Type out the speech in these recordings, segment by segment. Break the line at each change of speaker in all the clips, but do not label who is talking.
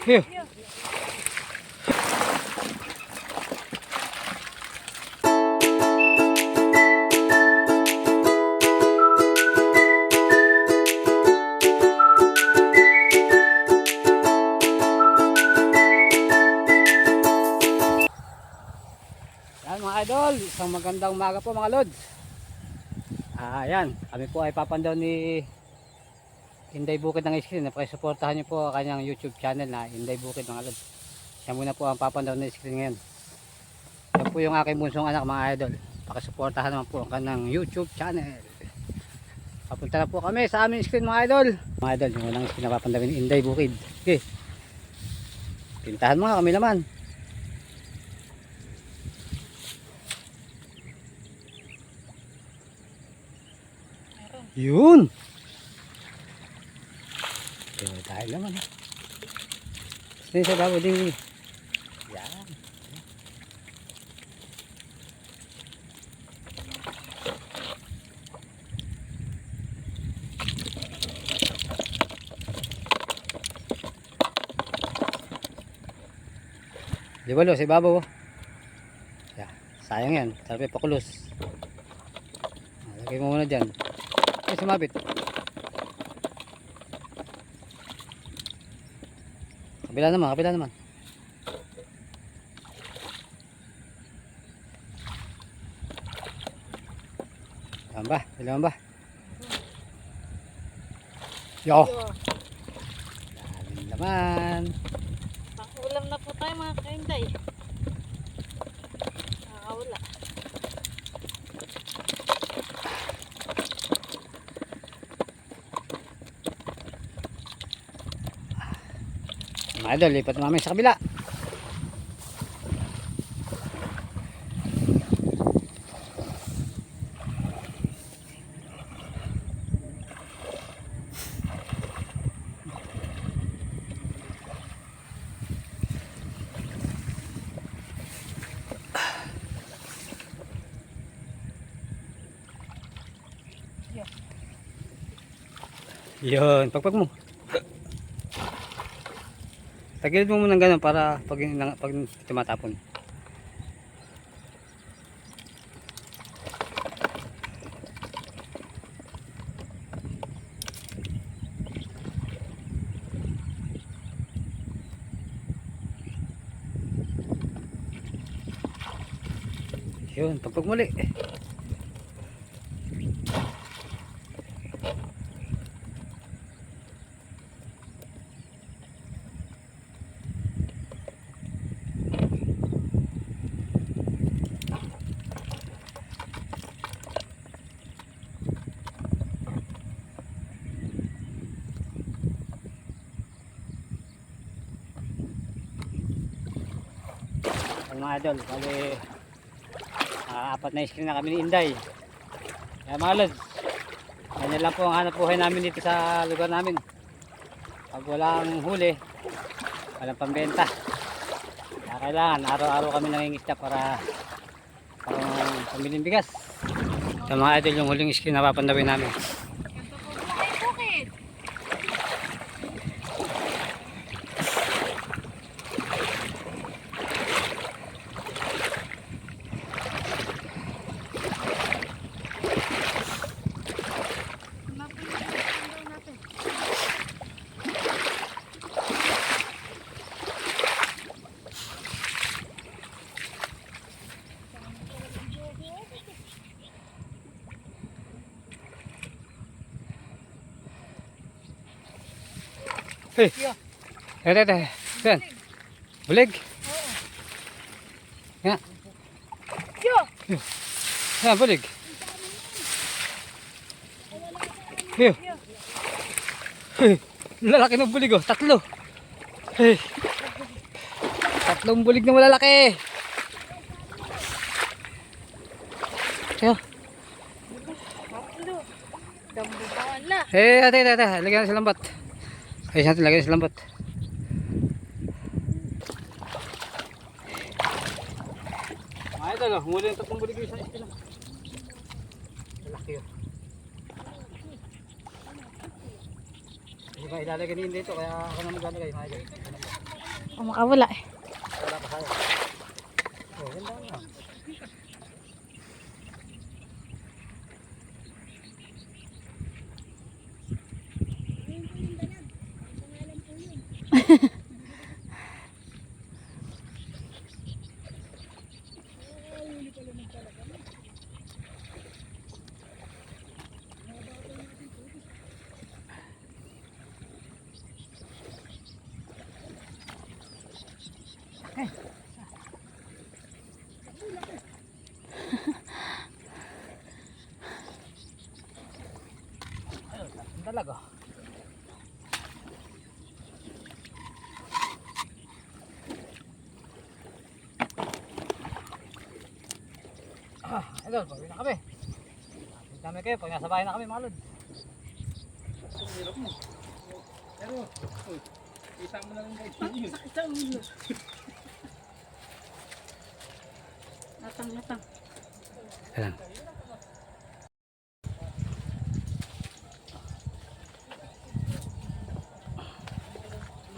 Phew. Yan mga idol, isang magandang umaga po mga lods. Ayan, kami po ay papandaw ni Inday Bukid ng screen. Pakisuportahan niyo po ang kanyang YouTube channel na Inday Bukid mga lods. Siya muna po ang papandaw ng screen ngayon. Yan po yung aking bunsong anak mga idol. Pakisuportahan naman po ang kanyang YouTube channel. Papunta na po kami sa aming screen mga idol. Mga idol, yung unang screen na papandawin ni Inday Bukid. Okay. Pintahan mga kami naman. Yun. Kaya tayo naman. Sino sa bago din. Yan. Di ba lo, si babaw. Yeah. Sayang yan. Sabi pakulos. Lagay mo muna dyan. Ay, sumabit. Kabila naman, kabila naman. Ilan ba? Ilan ba? Yo! Daming laman.
Pang-ulam na po tayo mga kainday. Nakakawala.
Mga idol, lipat namin sa kabila. Yun, pagpag mo. Tagilid mo muna ng ganun para pag tumatapon. Yun, pagpag muli. Mga idol, bali apat na screen na kami ni Inday. Kaya mga lods, ganyan lang po ang hanap buhay namin dito sa lugar namin. Pag walang huli, walang pambenta. Kaya kailangan araw-araw kami nangingisda para pamiling bigas. Ito mga idol, yung huling screen na papandawin namin. Hey, ete. Yan. Bulig. Yan. Yan, bulig. Hey. Hey, lalaki ng bulig oh, tatlo. Hey. Tatlong bulig na malalaki. Yo. Hey, ate. Lagyan sa lambat. Ayos natin, lagyan sa lambat. Mga ito, huli yung tatlong bulig yung isang istilang. Malaki yun. Hindi ba ilalagay din dito, kaya ako na maglalagay.
O makawala eh.
Wala pa tayo. Oh, ganda nga. Ayun, talaga. Idol, pagawin na kami. Pagawin kami kayo pag nasa bahay na kami mga lods.
Hirap mo. Pero, kita mo na lang guys.
Isang ulo. Latang.
Ayan.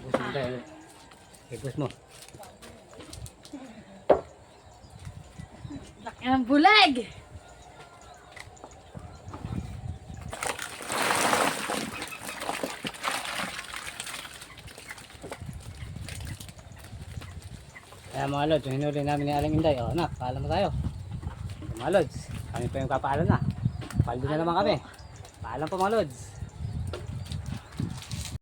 Bus mo tayo. Bus mo.
Laki ng bulag!
Ayan mga lods, yung hinuli namin ni Aling Inday. O na, paalam na tayo. Mga lods, kami pa yung kapaalam na. Paldo na naman kami. Paalam po mga lods.